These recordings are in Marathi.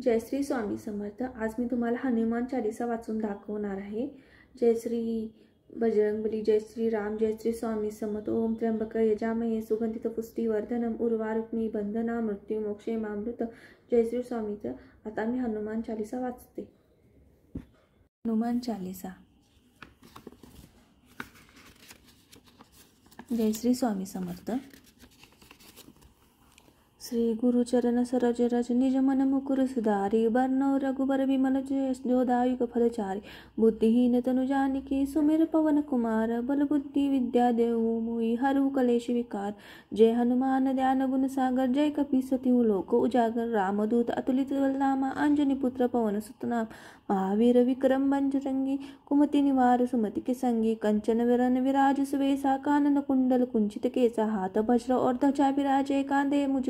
जय श्री स्वामी समर्थ। आज मी तुम्हाला हनुमान चालीसा वाचून दाखवणार आहे। जय श्री बजरंगबली, जय श्री राम, जय श्री स्वामी समर्थ। ओम त्र्यंबक यजामहे सुगंधित पुष्टिवर्धनम उर्वारुक्मी बंधना मृत्युमोक्षेमामृत। जय श्री स्वामी। आता मी हनुमान चालीसा वाचते। हनुमान चालीसा। जय श्री स्वामी समर्थ। श्री गुरु चरण सरोज रज निज मन मुकुर सुधारी, बरनौ रघुबर विमल जो दायक फलचारी। बुद्धिहीन तनु जानिके सुमिर पवन कुमार, बल बुद्धि विद्या देहु मोहि हरहु कलेश विकार। जय हनुमान ज्ञान गुण सागर, जय कपीस तिहु लोक उजागर। रामदूत अतुलित बल धामा, अंजनी पुत्र पवन सुत नाम। महावीर विक्रम बजरंगी, कुमति निवार सुमति के संगी। कंचन विरन विराज सुवेसा, कानन कुंडल कुंचित केसा। हाथ वज्र और ध्वजा विराजे, कांधे मुझ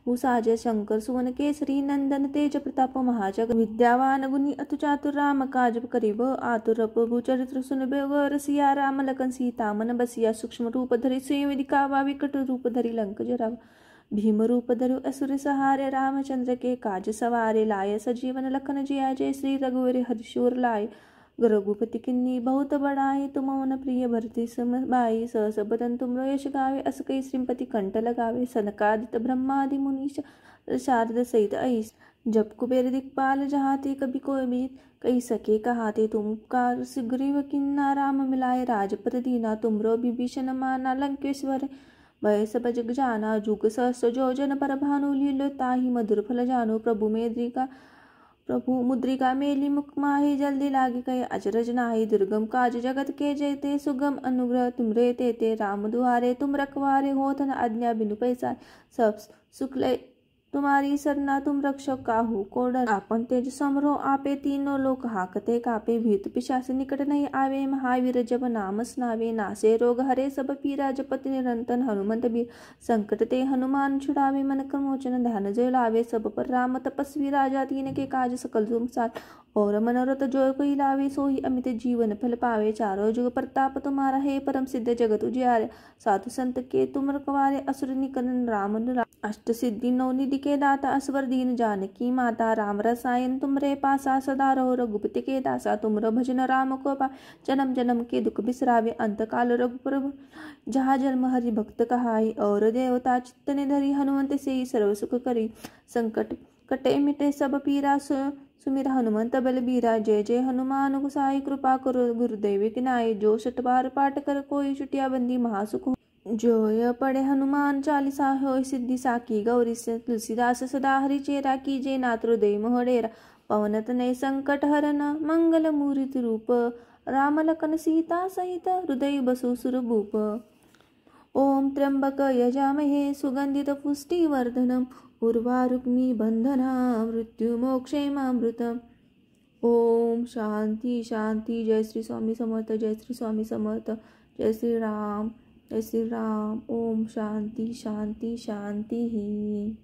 साज। शंकर सुवन केसरी नंदन, तेज प्रताप महाजग। विद्यावान गुणी अतु चातुर, राम काज करिब आतुर। प्रभु चरित्र सुनबे रसिया, राम लखन सीता मन बसिया। सूक्ष्म रूप धरि सिंह दिखावा, विकट रूप धरि लंक जरावा। भीम रूप धरु असुर सहारे, रामचंद्र के काज सवारे। लाय सजीवन लखन जिया, जय श्री रघुवर हर्षुर लाय। रघुपति किन्नी बहुत बड़ाई, तुम मन प्रिय भरति सम भाई। सहस बदन तुम यश गावे, अस कई श्रीपति कंठ लगावे। सनकादित ब्रह्मादि मुनीश, शारद सहित अहिस। जब कुबेर दिक्पाल जहाते, कभी कोई बीत कही सके कहाते। तुम कार सुग्रीव किन्ना, राम मिलाए राजपद दीना। तुमरो विभीषण माना, लंकेश्वर भय सब जग जाना। जुग सहस्र जो जन पर भानु, लीलो ताहि मधुर फल जानो। प्रभु मुद्रिका मेली मुख माहि, जल्दी लागे कहे अचरज नाहि। दुर्गम काज जगत के जेते, सुगम अनुग्रह तुमरे तेते। राम दुआरे तुम रखवारे, होत न आज्ञा बिनु पैसारे। सब सुख लय तुम्हारी सरना, तुम रक्षक काहू को डर। आपन तेज समरो आपे, तीनों लोक हाकते कापे। भीत पिशाच निकट नहीं आवे, महावीर जब नाम स्नावे। नासे रोग हरे सब पीरा, जपत निरंतर हनुमंत बीर। संकट ते हनुमान छुड़ावे, मन क्रम मोचन ध्यान जो लावे। सब पर राम तपस्वी राजा, तीन के काज सकल तुम साथ। और मनोरथ जो कोई लावे, सोही अमित जीवन फल पावे। चारों जुग प्रताप तुम्हारा है, परम सिद्ध जगत उजियारे। साधु संत के तुम रखवारे, असुर निकंदन राम दुलारे। अष्ट सिद्धि नौ निधि के दाता, असवर दीन जानकी माता। राम रसायन तुमरे पासा, सदा रहो रघुपति के दासा। तुमरो भजन राम को पाए, जन्म जन्म के दुख बिसरावे। अंत काल रघुपुर जहाँ जन्म हरि भक्त कहाई। और देवता चित्त ने धरी, हनुमंत से ही सर्व सुख करी। संकट कटे मिटे सब पीरा, सुमिर हनुमंत बलबीरा। जय जय हनुमान गोसाई, कृपा करो गुरुदेव की नाई। जो सठ बार पाठ कर, कोई छुटिया बंदी महासुख। जो पढ़े हनुमान चालीसा, होय सिद्धि साकी। गौरी से तुलसीदास सदा हरि चेरा, कीजे नाथ हृदय मोह डेरा। पवन तनय संकट हरन, मंगल मूर्ति रूप। राम लखन सीता सहित, हृदय बसु सुरभूप। ओम त्र्यंबक यजामहे सुगंधित पुष्टिवर्धनम उर्वारुक्मी बंधना मृत्युमोक्षेमामृतम्। ओम शांति शांति। जय श्री स्वामी समर्थ, जय श्री स्वामी समर्थ। जय श्री राम, जय श्री राम। ओम शांति शांति शांति ही।